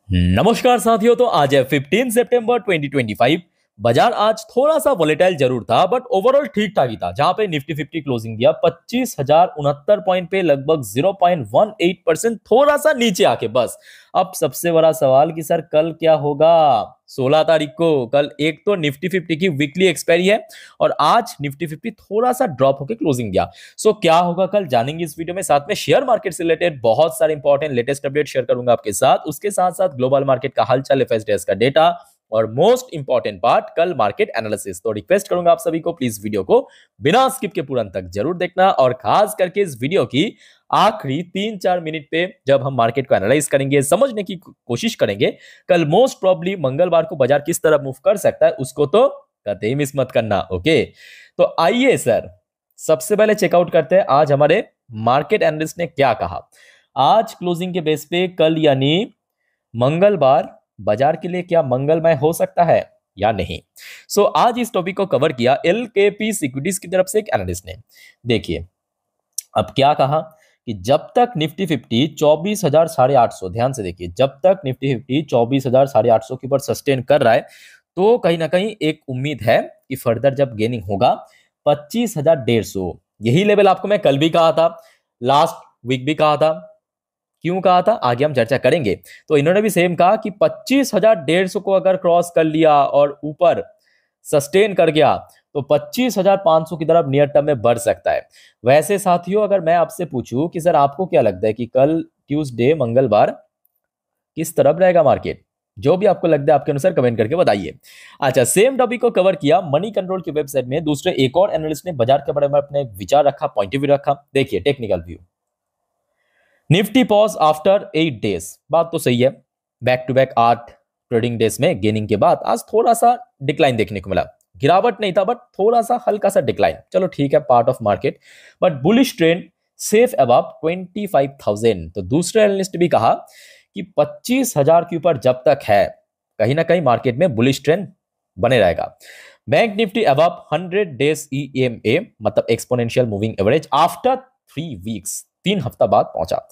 नमस्कार साथियों। तो आज है 15 सितंबर 2025। बाजार आज थोड़ा सा वोलेटाइल जरूर था बट ओवरऑल ठीक ठाक ही था, जहां पे निफ्टी 50 क्लोजिंग दिया 25,069 पॉइंट पे, लगभग 0.18% थोड़ा सा नीचे आके बस। अब सबसे बड़ा सवाल कि सर कल क्या होगा। 16 तारीख को कल एक तो निफ्टी 50 की वीकली एक्सपायरी है और आज निफ्टी 50 थोड़ा सा ड्रॉप होकर क्लोजिंग दिया। सो क्या होगा कल जानेंगे इस वीडियो में। साथ में शेयर मार्केट से रिलेटेड बहुत सारे इंपॉर्टेंट लेटेस्ट अपडेट शेयर करूंगा आपके साथ। उसके साथ साथ ग्लोबल मार्केट का हालचाल, एफएसडीएस का डेटा और मोस्ट इंपॉर्टेंट पार्ट कल मार्केट एनालिसिस। तो रिक्वेस्ट करूंगा आप सभी को प्लीज वीडियो को बिना स्किप के पूरा अंत तक जरूर देखना, और खास करके इस वीडियो की आखिरी 3-4 मिनट पे जब हम मार्केट को एनालाइज करेंगे, समझने की कोशिश करेंगे कल मोस्ट प्रॉब्ली मंगलवार को बाजार किस तरह मूव कर सकता है, उसको तो कतई मिस मत करना। ओके, तो आइए सर सबसे पहले चेकआउट करते हैं आज हमारे मार्केट एनालिस्ट ने क्या कहा। आज क्लोजिंग के बेस पे कल यानी मंगलवार बाजार के लिए क्या मंगलमय हो सकता है या नहीं। सो आज इस टॉपिक को कवर किया एलकेपी सिक्योरिटीज की तरफ से एक एनालिस्ट ने। देखिए अब क्या कहा कि जब तक निफ्टी 50 24,850, ध्यान से देखिए, जब तक निफ्टी 50 24,850 के ऊपर सस्टेन कर रहा है तो कहीं ना कहीं एक उम्मीद है कि फर्दर जब गेनिंग होगा 25,150, यही लेवल आपको मैं कल भी कहा था, लास्ट वीक भी कहा था। क्यों कहा था आगे हम चर्चा करेंगे। तो इन्होंने भी सेम कहा कि 25,150 को अगर क्रॉस कर लिया और ऊपर सस्टेन कर गया तो 25,500 की तरफ नियर टर्म में बढ़ सकता है। वैसे साथियों अगर मैं आपसे पूछूं कि सर आपको क्या लगता है कि कल ट्यूसडे मंगलवार किस तरफ रहेगा मार्केट, जो भी आपको लगता है आपके अनुसार कमेंट करके बताइए। अच्छा, सेम टॉपिक को कवर किया मनी कंट्रोल की वेबसाइट में दूसरे एक और एनालिस्ट ने बाजार के बारे में अपने विचार रखा, पॉइंट ऑफ व्यू रखा। देखिए technical view, Nifty pause after 8 days, बात तो सही है। Back to back 8 trading days में गेनिंग के बाद आज थोड़ा सा डिक्लाइन देखने को मिला। गिरावट नहीं था बट थोड़ा सा हल्का सा डिक्लाइन, चलो ठीक है, part of market. But bullish trend safe above 25,000। तो दूसरे एनालिस्ट भी कहा कि 25,000 के ऊपर जब तक है कहीं ना कहीं मार्केट में बुलिश ट्रेंड बने रहेगा। Bank Nifty above 100 days EMA, मतलब exponential moving average, after 3 weeks, 3 हफ्ता बाद पहुंचा।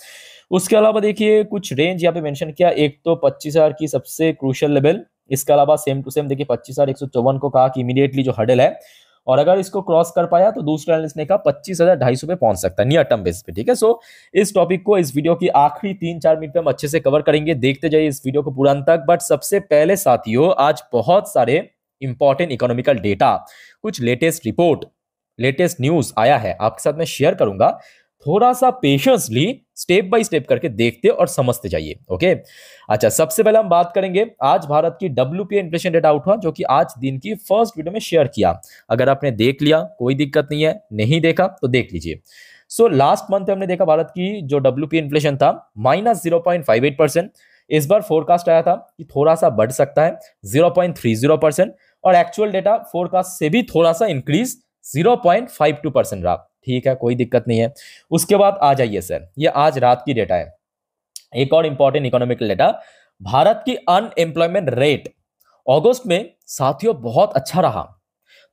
उसके अलावा देखिए कुछ रेंज यहाँ पे मेंशन किया, एक तो 25,000 की सबसे क्रूशियल लेवल। इसके अलावा सेम टू सेम देखिए 25,154 को कहा कि इमीडिएटली जो हडल है, और अगर इसको क्रॉस कर पाया तो दूसरे एनालिस्ट ने कहा 25,250 पे पहुंच सकता है नियर टर्म बेस पे। ठीक है, सो इस टॉपिक को इस वीडियो की आखिरी 3-4 मिनट में हम अच्छे से कवर करेंगे, देखते जाइए इस वीडियो को पूरा अंत तक। बट सबसे पहले साथियों आज बहुत सारे इंपॉर्टेंट इकोनॉमिकल डेटा, कुछ लेटेस्ट रिपोर्ट, लेटेस्ट न्यूज आया है, आपके साथ मैं शेयर करूंगा। थोड़ा सा पेशेंसली स्टेप बाय स्टेप करके देखते और समझते जाइए। ओके, अच्छा सबसे पहले हम बात करेंगे आज भारत की डब्ल्यूपीए इन्फ्लेशन डेटा आउट हुआ, जो कि आज दिन की फर्स्ट वीडियो में शेयर किया। अगर आपने देख लिया कोई दिक्कत नहीं है, नहीं देखा तो देख लीजिए। सो लास्ट मंथ हमने देखा भारत की जो डब्ल्यूपीए इन्फ्लेशन था -0.58%। इस बार फोरकास्ट आया था कि थोड़ा सा बढ़ सकता है 0.30%, और एक्चुअल डेटा फोरकास्ट से भी थोड़ा सा इंक्रीज 0.52% रहा। ठीक है, कोई दिक्कत नहीं है। उसके बाद आ जाइए सर, ये आज रात की डेटा है, एक और इंपॉर्टेंट इकोनॉमिकल डेटा, भारत की अनएम्प्लॉयमेंट रेट अगस्त में साथियों बहुत अच्छा रहा,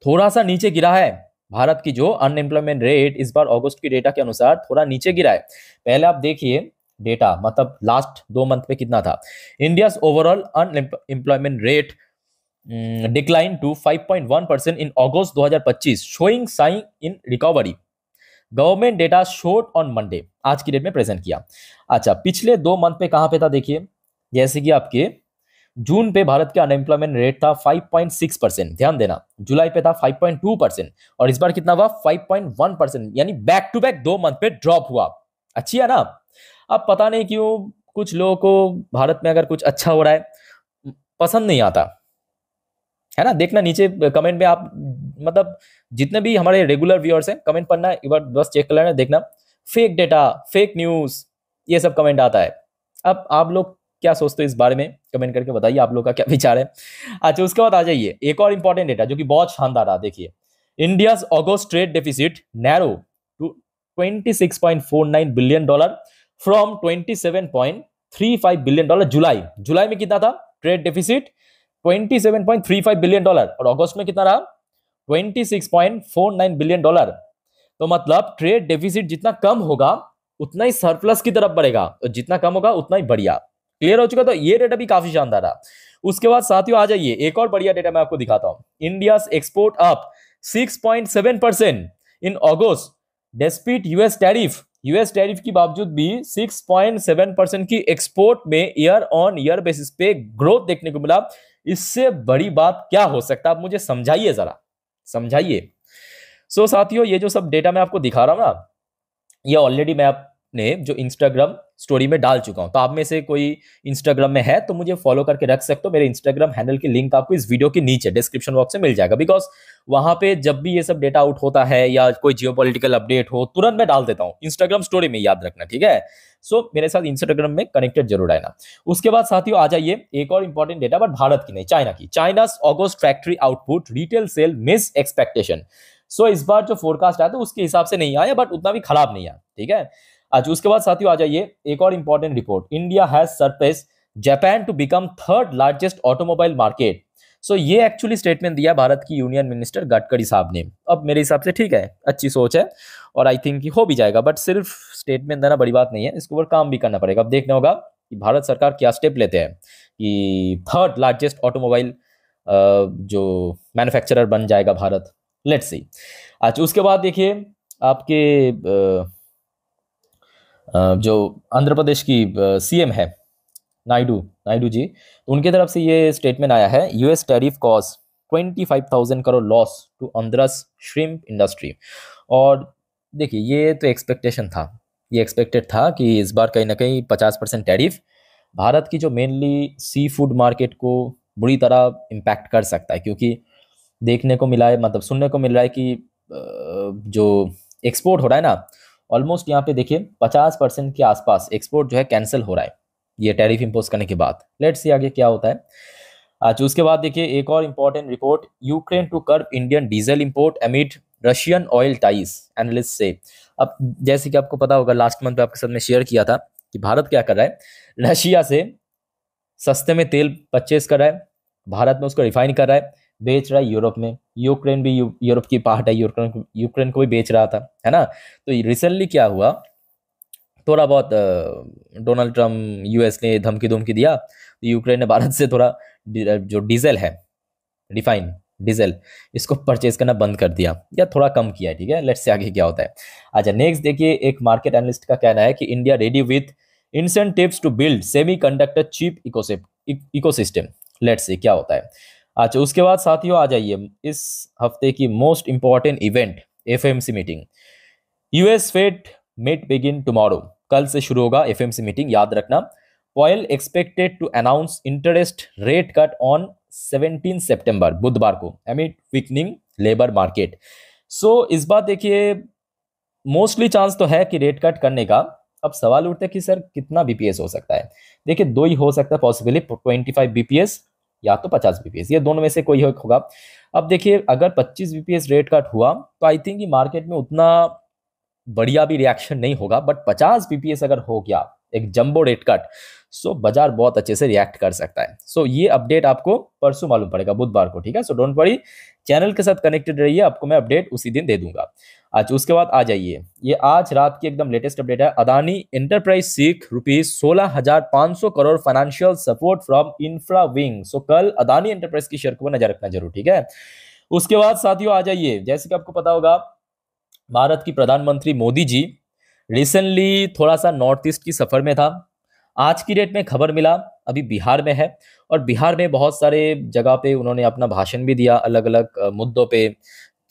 थोड़ा सा नीचे गिरा है। भारत की जो अनएम्प्लॉयमेंट रेट इस बार अगस्त की डेटा के अनुसार थोड़ा नीचे गिरा है। पहले आप देखिए डेटा, मतलब लास्ट 2 मंथ पे कितना था। India overall unemployment rate decline to 5.1% in August 2025, showing sign in recovery. Government data showed on Monday, आज की डेट में प्रेजेंट किया। अच्छा, पिछले 2 मंथ पे कहां पे था देखिए, जैसे कि आपके जून पे भारत के अनएम्प्लॉयमेंट रेट था 5.6%, ध्यान देना। जुलाई पे था 5.2%, और इस बार कितना हुआ 5.1%, यानी बैक टू बैक 2 मंथ पे ड्रॉप हुआ। अच्छी है ना। अब पता नहीं क्यों कुछ लोगों को भारत में अगर कुछ अच्छा हो रहा है पसंद नहीं आता है ना। देखना नीचे कमेंट में आप, मतलब जितने भी हमारे रेगुलर व्यूअर्स हैं, कमेंट पढ़ना एक बार बस चेक कर लेना, देखना फेक डेटा, फेक न्यूज, ये सब कमेंट आता है। अब आप लोग क्या सोचते हो इस बारे में, कमेंट करके बताइए आप लोग का क्या विचार है। अच्छा, उसके बाद आ जाइए एक और इंपॉर्टेंट डेटा जो कि बहुत शानदार रहा। देखिए India's August trade deficit narrow to $26.49 billion from $27.35 billion. जुलाई में कितना था ट्रेड डेफिसिट, $27.35 बिलियन, और अगस्त में कितना रहा $26.49 बिलियन। तो मतलब ट्रेड डेफिसिट जितना कम होगा उतना ही सरप्लस की तरफ बढ़ेगा, और जितना कम होगा उतना ही बढ़िया। क्लियर हो चुका। तो ये डेटा भी काफी शानदार रहा। उसके बाद साथियों आ जाइए, एक और बढ़िया डेटा मैं आपको दिखाता हूं। इंडिया एक्सपोर्ट अप 6.7% इन अगस्त डेस्पिट यूएस टैरिफ की बावजूद भी 6.7% की एक्सपोर्ट में ईयर ऑन ईयर बेसिस पे ग्रोथ देखने को मिला। इससे बड़ी बात क्या हो सकता है, आप मुझे समझाइए, जरा समझाइए। सो साथियों, ये जो सब डेटा मैं आपको दिखा रहा हूं ना, ये ऑलरेडी मैं अपने जो इंस्टाग्राम स्टोरी में डाल चुका हूं। तो आप में से कोई इंस्टाग्राम में है तो मुझे फॉलो करके रख सकते हो। मेरे इंस्टाग्राम हैंडल की लिंक आपको इस वीडियो के नीचे डिस्क्रिप्शन बॉक्स में मिल जाएगा। बिकॉज वहां पे जब भी ये सब डेटा आउट होता है या कोई जियोपॉलिटिकल अपडेट हो, तुरंत मैं डाल देता हूं इंस्टाग्राम स्टोरी में, याद रखना, ठीक है। सो मेरे साथ इंस्टाग्राम में कनेक्टेड जरूर रहना। उसके बाद साथियों आ जाइए, एक और इंपॉर्टेंट डेटा, बट भारत की नहीं, चाइना की। China August factory output retail sale miss expectation. So इस बार जो फोरकास्ट आया था उसके हिसाब से नहीं आया, बट उतना भी खराब नहीं आया, ठीक है। आज उसके बाद साथियों आ जाइए, एक और important report, India has surpassed Japan to become third largest automobile market. So ये एक्चुअली स्टेटमेंट दिया भारत की यूनियन मिनिस्टर गडकरी साहब ने। अब मेरे हिसाब से ठीक है, अच्छी सोच है और आई थिंक हो भी जाएगा, बट सिर्फ स्टेटमेंट देना बड़ी बात नहीं है, इसके ऊपर काम भी करना पड़ेगा। अब देखना होगा कि भारत सरकार क्या स्टेप लेते हैं कि थर्ड लार्जेस्ट ऑटोमोबाइल जो मैन्युफैक्चरर बन जाएगा भारत। Let's see. अच्छा उसके बाद देखिए, आपके जो आंध्र प्रदेश की सीएम है नायडू जी, तो उनके तरफ से ये स्टेटमेंट आया है, US tariff cause 25,000 crore loss to Andhra's shrimp industry. और देखिए ये तो एक्सपेक्टेशन था, ये एक्सपेक्टेड था कि इस बार कहीं ना कहीं 50% टैरिफ भारत की जो मेनली सी फूड मार्केट को बुरी तरह इम्पैक्ट कर सकता है। क्योंकि देखने को मिला है, मतलब सुनने को मिल रहा है कि जो एक्सपोर्ट हो रहा है ना, ऑलमोस्ट यहाँ पे देखिए 50% के आसपास एक्सपोर्ट जो है कैंसिल हो रहा है ये टैरिफ इंपोज करने के बाद। लेट्स सी आगे क्या होता है। अच्छा उसके बाद देखिए, एक और important report, Ukraine to curb Indian diesel import amid Russian oil ties, analyst से। अब जैसे कि आपको पता होगा, लास्ट मंथ आपके साथ में शेयर किया था कि भारत क्या कर रहा है, रशिया से सस्ते में तेल परचेज कर रहा है, भारत में उसको रिफाइन कर रहा है, बेच रहा है यूरोप में। यूक्रेन भी यूरोप की पार्ट है, यूक्रेन को भी बेच रहा था, है ना। तो रिसेंटली क्या हुआ, थोड़ा बहुत डोनाल्ड ट्रम्प यूएस ने धमकी धमकी दिया, तो यूक्रेन ने भारत से थोड़ा जो डीजल है, रिफाइन डीजल, इसको परचेज करना बंद कर दिया या थोड़ा कम किया है, ठीक है। लेट्स से आगे क्या होता है। अच्छा नेक्स्ट देखिए, एक मार्केट एनालिस्ट का कहना है कि India ready with incentives to build semiconductor chip ecosystem. Let's say क्या होता है। अच्छा उसके बाद साथियों आ जाइए, इस हफ्ते की most important event FMC meeting, US Fed meet begin tomorrow, कल से शुरू होगा एफएमसी मीटिंग, याद रखना। Powell expected to announce interest rate cut on 17 सितंबर, बुधवार को, amid weakening labour market. So इस बार देखिए मोस्टली चांस तो है कि रेट कट करने का। अब सवाल उठता है कि सर कितना बीपीएस हो सकता है। देखिए दो ही हो सकता है पॉसिबली, 25 बीपीएस या तो 50 बीपीएस, ये दोनों में से कोई होगा। अब देखिए अगर 25 बीपीएस रेट कट हुआ तो आई थिंक मार्केट में उतना बढ़िया भी रिएक्शन नहीं होगा, बट 50 बीपीएस अगर हो गया एक जंबो रेट कट, सो बाजार बहुत अच्छे से रिएक्ट कर सकता है। सो ये अपडेट आपको परसों मालूम पड़ेगा, बुधवार को, ठीक है। सो डोंट वरी, चैनल के साथ कनेक्टेड रहिए, आपको मैं अपडेट उसी दिन दे दूंगा। आज उसके बाद आ जाइए, ये आज रात की एकदम लेटेस्ट अपडेट है, Adani enterprise seek ₹16,500 crore financial support from infra wing. So कल अदानी एंटरप्राइज की शेयर को नजर रखना जरूर, ठीक है। उसके बाद साथियों आ जाइए, जैसे कि आपको पता होगा भारत की प्रधानमंत्री मोदी जी रिसेंटली थोड़ा सा नॉर्थ ईस्ट की सफर में था। आज की डेट में खबर मिला अभी बिहार में है, और बिहार में बहुत सारे जगह पे उन्होंने अपना भाषण भी दिया अलग अलग मुद्दों पे।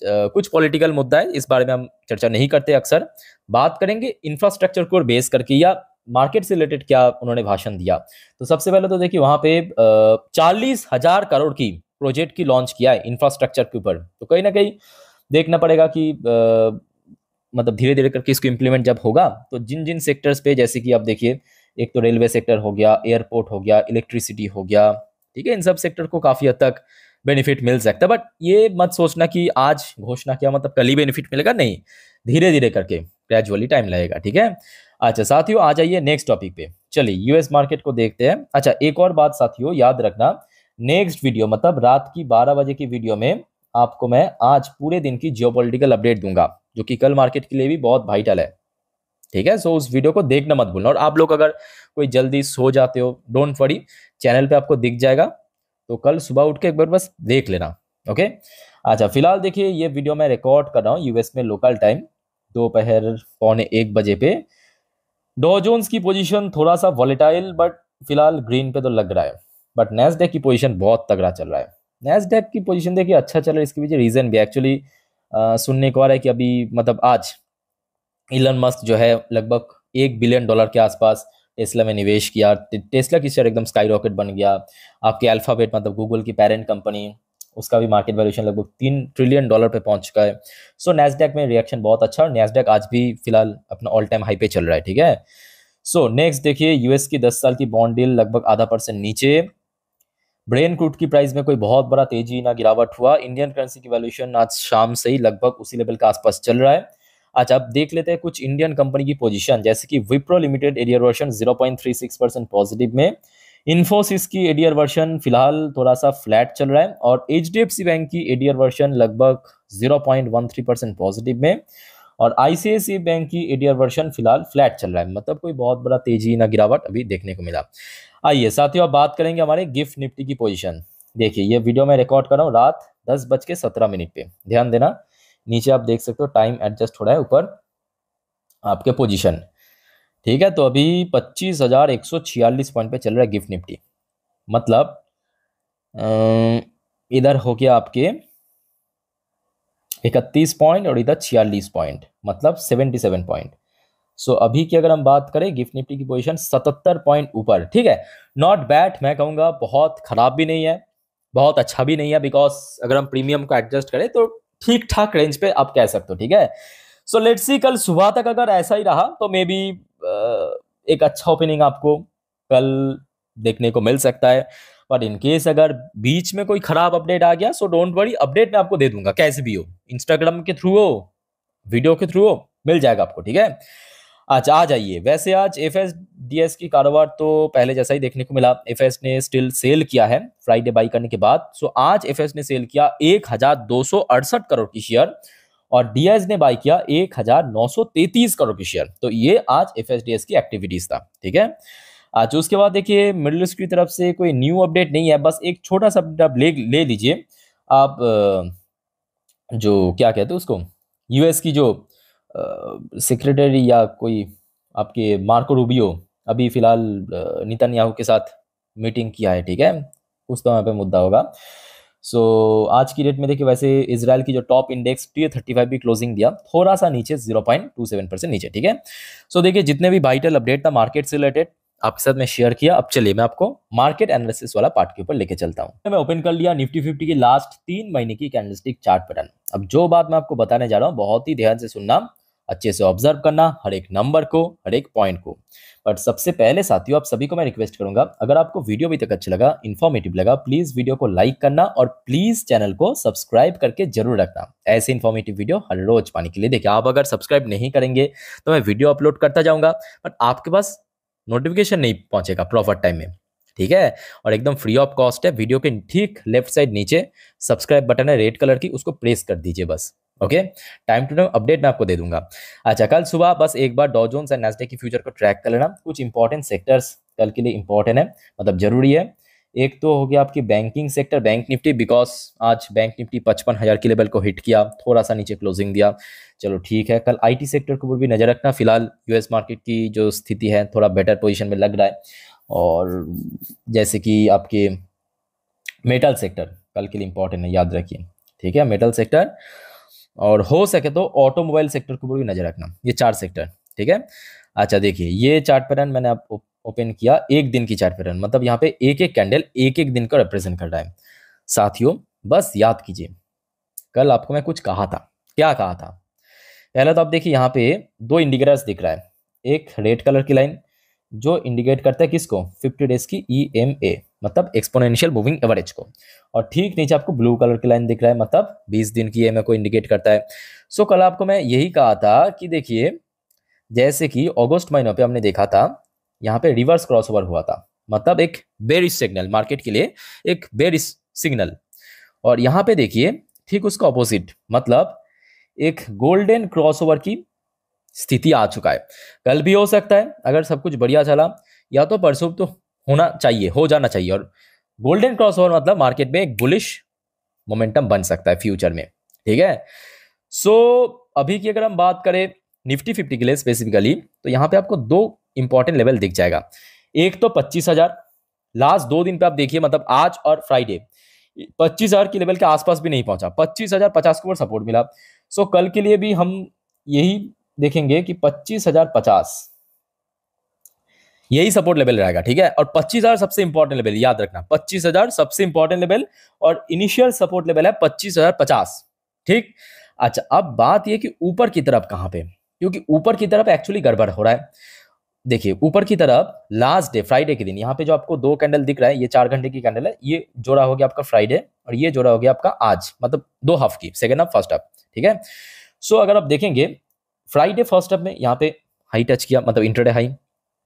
कुछ पॉलिटिकल मुद्दा है, इस बारे में हम चर्चा नहीं करते, अक्सर बात करेंगे इंफ्रास्ट्रक्चर को बेस करके या मार्केट से रिलेटेड क्या उन्होंने भाषण दिया। तो सबसे पहले तो देखिए वहां पे 40,000 करोड़ की प्रोजेक्ट की लॉन्च किया है इंफ्रास्ट्रक्चर के ऊपर। तो कहीं ना कहीं देखना पड़ेगा कि मतलब धीरे धीरे करके इसको इम्प्लीमेंट जब होगा तो जिन जिन सेक्टर्स पे, जैसे कि आप देखिए एक तो रेलवे सेक्टर हो गया, एयरपोर्ट हो गया, इलेक्ट्रिसिटी हो गया, ठीक है, इन सब सेक्टर को काफी हद तक बेनिफिट मिल सकता है। बट ये मत सोचना कि आज घोषणा किया मतलब कल ही बेनिफिट मिलेगा, नहीं, धीरे धीरे करके ग्रेजुअली टाइम लगेगा, ठीक है। अच्छा साथियों आ जाइए नेक्स्ट टॉपिक पे, चलिए यूएस मार्केट को देखते हैं। अच्छा एक और बात साथियों याद रखना, नेक्स्ट वीडियो मतलब रात की 12 बजे की वीडियो में आपको मैं आज पूरे दिन की जियोपॉलिटिकल अपडेट दूंगा, जो कि कल मार्केट के लिए भी बहुत वाइटल है। ठीक है। सो उस वीडियो को देखना मत भूलना। और आप लोग अगर कोई जल्दी सो जाते हो, डोंट वरी, चैनल पे आपको दिख जाएगा, तो कल सुबह उठ के एक बार बस देख लेना। ओके। अच्छा, फिलहाल देखिए ये वीडियो मैं रिकॉर्ड कर रहा हूँ यूएस में लोकल टाइम दोपहर 12:45 पे। डॉ जोन्स की पोजीशन थोड़ा सा वॉलेटाइल, बट फिलहाल ग्रीन पे तो लग रहा है। बट नैस्डैक की पोजीशन बहुत तगड़ा चल रहा है। नैस्डैक की पोजीशन देखिए अच्छा चल रहा है, इसके पीछे रीजन भी एक्चुअली सुनने को आ रहा है कि अभी मतलब आज इलन मस्क जो है लगभग $1 बिलियन के आसपास टेस्ला में निवेश किया। टेस्ला की शेयर एकदम स्काई रॉकेट बन गया। आपके अल्फाबेट मतलब गूगल की पेरेंट कंपनी, उसका भी मार्केट वैल्यूएशन लगभग $3 ट्रिलियन पे पहुंच चुका है। सो नैस्डैक में रिएक्शन बहुत अच्छा, और नैस्डैक आज भी फिलहाल अपना ऑल टाइम हाई पे चल रहा है। ठीक है। सो नेक्स्ट देखिए यूएस की 10 साल की बॉन्ड डील लगभग ½ % नीचे। ब्रेन क्रूड की प्राइस में कोई बहुत बड़ा तेजी ना गिरावट हुआ। इंडियन करेंसी की वैल्यूएशन आज शाम से ही लगभग उसी लेवल के आसपास चल रहा है। अच्छा, अब देख लेते हैं कुछ इंडियन कंपनी की पोजीशन, जैसे कि Wipro limited ADR version 0.36% positive में। इन्फोसिस की एडीआर वर्शन फिलहाल थोड़ा सा फ्लैट चल रहा है, और एचडीएफसी बैंक की एडीआर वर्शन लगभग 0.13% पॉजिटिव में। और आईसीआईसीआई बैंक की एडीआर वर्शन फिलहाल फ्लैट चल रहा है, मतलब कोई बहुत बड़ा तेजी ना गिरावट अभी देखने को मिला। आइए साथियों, अब बात करेंगे हमारे गिफ्ट निफ्टी की पोजीशन। देखिए ये वीडियो मैं रिकॉर्ड कर रहा हूँ रात 10:17 पे। ध्यान देना, नीचे आप देख सकते हो टाइम एडजस्ट हो रहा है, ऊपर आपके पोजीशन। ठीक है। तो अभी 25,146 पॉइंट पे चल रहा है गिफ्ट निफ्टी। मतलब इधर हो गया आपके 31 पॉइंट और इधर 46 पॉइंट, मतलब 77 पॉइंट। सो अभी की अगर हम बात करें गिफ्ट निफ्टी की पोजीशन 77 पॉइंट ऊपर। ठीक है, नॉट बैड मैं कहूँगा, बहुत खराब भी नहीं है, बहुत अच्छा भी नहीं है, बिकॉज अगर हम प्रीमियम को एडजस्ट करें तो ठीक ठाक रेंज पे आप कह सकते हो। ठीक है। सो लेट्स सी कल सुबह तक अगर ऐसा ही रहा तो मे बी एक अच्छा ओपनिंग आपको कल देखने को मिल सकता है। बट इन केस अगर बीच में कोई खराब अपडेट आ गया, सो डोंट वरी, अपडेट मैं आपको दे दूंगा कैसे भी हो, इंस्टाग्राम के थ्रू हो, वीडियो के थ्रू हो, मिल जाएगा आपको। ठीक है। अच्छा आ जाइए, वैसे आज एफएसडीएस की कारोबार तो पहले जैसा ही देखने को मिला। एफएस ने स्टिल सेल किया है फ्राइडे बाई करने के बाद। सो आज एफएस ने सेल किया 1,268 करोड़ की शेयर, और डीएस ने बाई किया 1,933 करोड़ की शेयर। तो ये आज एफएसडीएस की एक्टिविटीज था। ठीक है। आज उसके बाद देखिए मिडिल ईस्ट की तरफ से कोई न्यू अपडेट नहीं है, बस एक छोटा सा अपडेट आप ले लीजिए। आप जो क्या कहते हैं उसको, यूएस की जो सेक्रेटरी या कोई आपके मार्को रूबियो अभी फिलहाल नेतन्याहू के साथ मीटिंग किया है। ठीक है, कुछ तो यहाँ पे मुद्दा होगा। सो आज की डेट में देखिए वैसे इसराइल की जो टॉप इंडेक्स T35 भी क्लोजिंग दिया थोड़ा सा नीचे 0.27% नीचे। ठीक है। सो देखिए जितने भी वाइटल अपडेट था मार्केट से रिलेटेड आपके साथ मैं शेयर किया। अब चलिए मैं आपको मार्केट एनालिसिस वाला पार्ट के ऊपर लेके चलता हूं। मैं ओपन कर लिया निफ्टी 50 की लास्ट 3 महीने की कैंडलस्टिक चार्ट पैटर्न। अब जो बात मैं आपको बताने जा रहा हूं बहुत ही ध्यान से सुनना, अच्छे से ऑब्जर्व करना हर एक नंबर को, हर एक पॉइंट को। बट सबसे पहले साथियों आप सभी को मैं रिक्वेस्ट करूंगा, अगर आपको वीडियो अभी तक अच्छा लगा, इन्फॉर्मेटिव लगा, प्लीज वीडियो को लाइक करना और प्लीज चैनल को सब्सक्राइब करके जरूर रखना। ऐसे इन्फॉर्मेटिव वीडियो हर रोज पाने के लिए। देखिए आप अगर सब्सक्राइब नहीं करेंगे तो मैं वीडियो अपलोड करता जाऊंगा, बट आपके पास नोटिफिकेशन नहीं पहुंचेगा प्रॉपर टाइम में। ठीक है। और एकदम फ्री ऑफ कॉस्ट है। वीडियो के ठीक लेफ्ट साइड नीचे सब्सक्राइब बटन है रेड कलर की, उसको प्रेस कर दीजिए बस। Okay. Time to time update मैं आपको दे दूंगा। अच्छा, कल सुबह बस एक बार डॉ जोन्स एंड नैस्डैक की फ्यूचर को ट्रैक कर लेना। कुछ इंपॉर्टेंट सेक्टर्स कल के लिए इंपॉर्टेंट है, मतलब जरूरी है। एक तो हो गया आपकी banking sector, bank Nifty, because आज बैंक निफ्टी 55,000 के लेवल को हिट किया, थोड़ा सा नीचे क्लोजिंग दिया। चलो ठीक है। कल आईटी सेक्टर के ऊपर भी नजर रखना। फिलहाल यूएस मार्केट की जो स्थिति है थोड़ा बेटर पोजीशन में लग रहा है। और जैसे कि आपके मेटल सेक्टर कल के लिए इंपॉर्टेंट है, याद रखिए। ठीक है, मेटल सेक्टर, और हो सके तो ऑटोमोबाइल सेक्टर के ऊपर भी नजर रखना। ये 4 सेक्टर। ठीक है। अच्छा देखिए ये चार्ट पैटर्न मैंने आप ओपन किया, एक दिन की चार्ट पैटर्न, मतलब यहाँ पे एक एक कैंडल एक एक दिन का रिप्रेजेंट कर रहा है। साथियों बस याद कीजिए कल आपको मैं कुछ कहा था, क्या कहा था। पहले तो आप देखिए यहाँ पे 2 इंडिकेटर्स दिख रहा है। एक रेड कलर की लाइन जो इंडिकेट करता है किसको, 50 डेज की EMA, मतलब एक्सपोनेंशियल मूविंग एवरेज को। और ठीक नीचे आपको ब्लू कलर की लाइन दिख रहा है, मतलब 20 दिन की EMA को इंडिकेट करता है। सो कल आपको मैं यही कहा था कि देखिए जैसे कि अगस्त महीनों पे हमने देखा था यहाँ पे रिवर्स क्रॉसओवर हुआ था, मतलब एक बेरिश सिग्नल मार्केट के लिए, एक बेरिश सिग्नल। और यहाँ पे देखिए ठीक उसका ऑपोजिट, मतलब एक गोल्डन क्रॉसओवर की स्थिति आ चुका है। कल भी हो सकता है अगर सब कुछ बढ़िया चला, या तो परसों तो होना चाहिए, हो जाना चाहिए। और गोल्डन क्रॉसओवर मतलब मार्केट में एक बुलिश मोमेंटम बन सकता है फ्यूचर में, ठीक है। सो अभी की अगर हम बात करें निफ्टी 50 के लिए स्पेसिफिकली, तो यहाँ पे आपको दो इंपॉर्टेंट लेवल दिख जाएगा। एक तो 25,000, लास्ट 2 दिन पे आप देखिए, मतलब आज और फ्राइडे 25,000 की लेवल के आसपास भी नहीं पहुंचा, 25,050 के ऊपर सपोर्ट मिला। सो कल के लिए भी हम यही देखेंगे कि 25,050 यही सपोर्ट लेवल रहेगा, ठीक है। और 25,000 सबसे इंपॉर्टेंट लेवल, याद रखना 25,000 सबसे इंपॉर्टेंट लेवल, और इनिशियल सपोर्ट लेवल है 25,050, ठीक। अच्छा, अब बात यह कि ऊपर की तरफ कहां पे, क्योंकि ऊपर की तरफ एक्चुअली गड़बड़ हो रहा है। देखिए ऊपर की तरफ लास्ट डे फ्राइडे के दिन यहाँ पे जो आपको दो कैंडल दिख रहा है, ये 4 घंटे की कैंडल है, ये जोड़ा हो गया आपका फ्राइडे, और ये जोड़ा हो गया आपका आज, मतलब 2 हाफ की, सेकेंड हाफ फर्स्ट हाफ, ठीक है। सो अगर आप देखेंगे फ्राइडे फर्स्ट हाफ में यहाँ पे हाई टच किया, मतलब इंट्राडे हाई,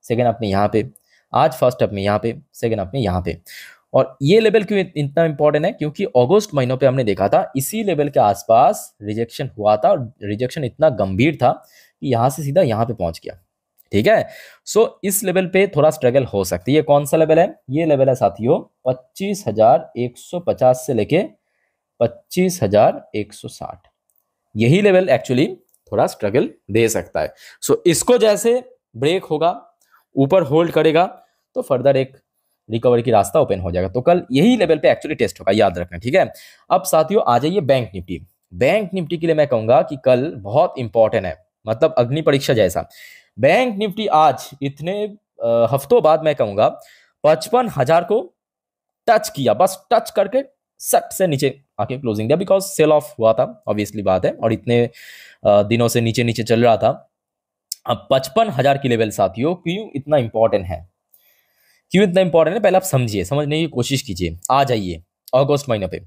सेकेंड हाफ में यहाँ पे, आज फर्स्ट हाफ में यहाँ पे, सेकेंड हाफ में यहाँ पे। और ये लेवल क्यों इतना इंपॉर्टेंट है, क्योंकि अगस्त महीनों पे हमने देखा था इसी लेवल के आसपास रिजेक्शन हुआ था, और रिजेक्शन इतना गंभीर था कि यहाँ से सीधा यहाँ पे पहुंच गया, ठीक है। सो इस लेवल पे थोड़ा स्ट्रगल हो सकती है। ये कौन सा लेवल है? ये लेवल है साथियों 25,150 से लेके 25,160, यही लेवल एक्चुअली थोड़ा स्ट्रगल दे सकता है। सो इसको जैसे ब्रेक होगा, ऊपर होल्ड करेगा, तो फर्दर एक रिकवरी की रास्ता ओपन हो जाएगा। तो कल यही लेवल पे एक्चुअली टेस्ट होगा, याद रखना, ठीक है। अब साथियों आ जाइए बैंक निफ्टी। बैंक निफ्टी के लिए मैं कहूंगा कि कल बहुत इंपॉर्टेंट है, मतलब अग्नि परीक्षा जैसा। बैंक निफ्टी आज इतने हफ्तों बाद मैं कहूंगा 55,000 को टच किया, बस टच करके सट से नीचे आके क्लोजिंग दिया, बिकॉज सेल ऑफ हुआ था, ऑब्वियसली बात है, और इतने दिनों से नीचे नीचे चल रहा था। अब 55,000 की लेवल साथियों क्यों इतना इंपॉर्टेंट है, क्यों इतना इंपॉर्टेंट है, पहले आप समझिए, समझने की कोशिश कीजिए। आ जाइए अगस्त महीने पे,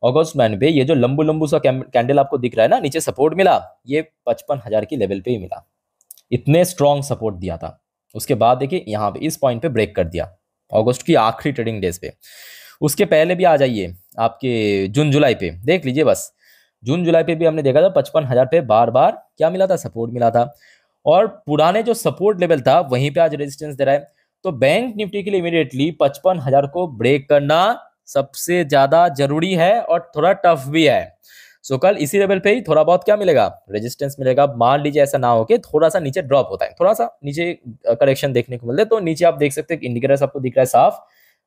अगस्त महीने पे ये जो लंबू लंबू सा कैंडल आपको दिख रहा है ना, नीचे सपोर्ट मिला, ये 55,000 की लेवल पे ही मिला, इतने स्ट्रॉन्ग सपोर्ट दिया था। उसके बाद देखिए यहाँ पे इस पॉइंट पे ब्रेक कर दिया अगस्त की आखिरी ट्रेडिंग डेज पे। उसके पहले भी आ जाइए आपके जून जुलाई पे, देख लीजिए बस, जून जुलाई पे भी हमने देखा था 55,000 पे बार बार क्या मिला था, सपोर्ट मिला था, और पुराने जो सपोर्ट लेवल था वहीं पे आज रेजिस्टेंस दे रहा है। तो बैंक निफ्टी के लिए इमीडिएटली 55,000 को ब्रेक करना सबसे ज्यादा जरूरी है, और थोड़ा टफ भी है। सो कल इसी लेवल पे ही थोड़ा बहुत क्या मिलेगा, रेजिस्टेंस मिलेगा। मान लीजिए ऐसा ना हो कि थोड़ा सा नीचे ड्रॉप होता है, थोड़ा सा नीचे करेक्शन देखने को मिलता है, तो नीचे आप देख सकते हैं इंडिकेटर आपको दिख रहा है साफ,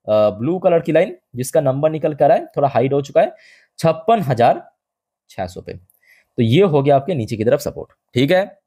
ब्लू कलर की लाइन जिसका नंबर निकल कर रहा है, थोड़ा हाइड हो चुका है 56,600 पे। तो ये हो गया आपके नीचे की तरफ सपोर्ट, ठीक है।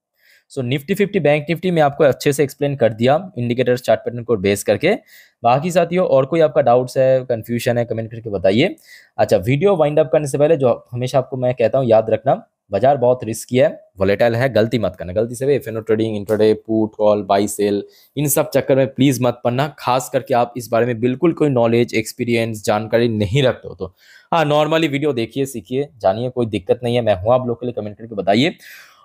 सो निफ्टी 50 बैंक निफ्टी में आपको अच्छे से एक्सप्लेन कर दिया इंडिकेटर्स चार्ट पैटर्न को बेस करके। बाकी साथियों और कोई आपका डाउट्स है, कंफ्यूजन है, कमेंट करके बताइए। अच्छा, वीडियो वाइंड अप करने से पहले जो हमेशा आपको मैं कहता हूँ याद रखना, बाजार बहुत रिस्की है, वोलेटाइल है, गलती मत करना, गलती से FNO trading, intraday, put call, buy sell, इन सब चक्कर में प्लीज मत पड़ना। खास करके आप इस बारे में बिल्कुल कोई नॉलेज, एक्सपीरियंस, जानकारी नहीं रखते हो तो हाँ, नॉर्मली वीडियो देखिए, सीखिए, जानिए, कोई दिक्कत नहीं है, मैं हूं आप लोग के लिए, कमेंट करके बताइए।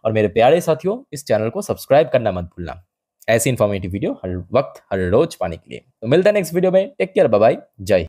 और मेरे प्यारे साथियों इस चैनल को सब्सक्राइब करना मत भूलना, ऐसी इन्फॉर्मेटिव वीडियो हर वक्त हर रोज पाने के लिए। तो मिलता है नेक्स्ट वीडियो में, टेक केयर, बाय बाय, जय हिंद।